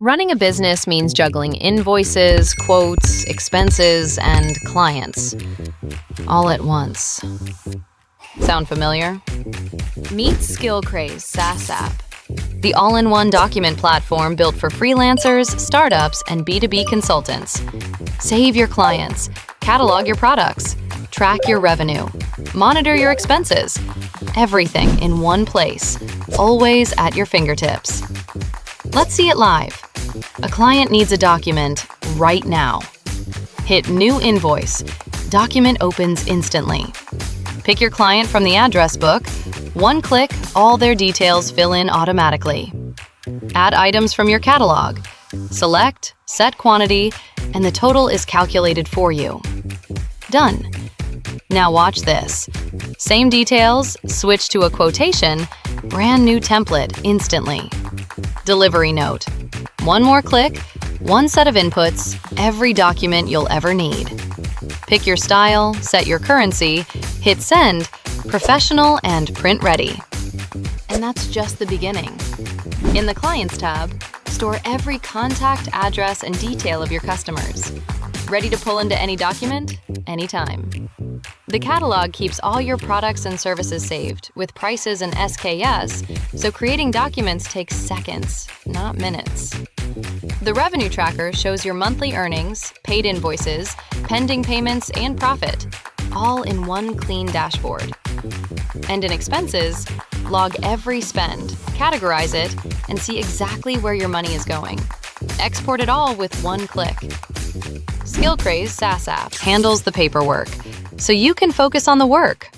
Running a business means juggling invoices, quotes, expenses, and clients all at once. Sound familiar? Meet Skillcraze SaaS app, the all-in-one document platform built for freelancers, startups, and B2B consultants. Save your clients, catalog your products, track your revenue, monitor your expenses. Everything in one place, always at your fingertips. Let's see it live. A client needs a document right now. Hit New Invoice. Document opens instantly. Pick your client from the address book. One click, all their details fill in automatically. Add items from your catalog. Select, set quantity, and the total is calculated for you. Done. Now watch this. Same details, switch to a quotation, brand new template instantly. Delivery note. One more click, one set of inputs, every document you'll ever need. Pick your style, set your currency, hit send, professional and print ready. And that's just the beginning. In the Clients tab, store every contact, address, and detail of your customers. Ready to pull into any document? Anytime. The catalog keeps all your products and services saved with prices and SKS, so creating documents takes seconds, not minutes. The revenue tracker shows your monthly earnings, paid invoices, pending payments, and profit, all in one clean dashboard. And in expenses, log every spend, categorize it, and see exactly where your money is going. Export it all with one click. Skillcraze SaaS app handles the paperwork, so you can focus on the work.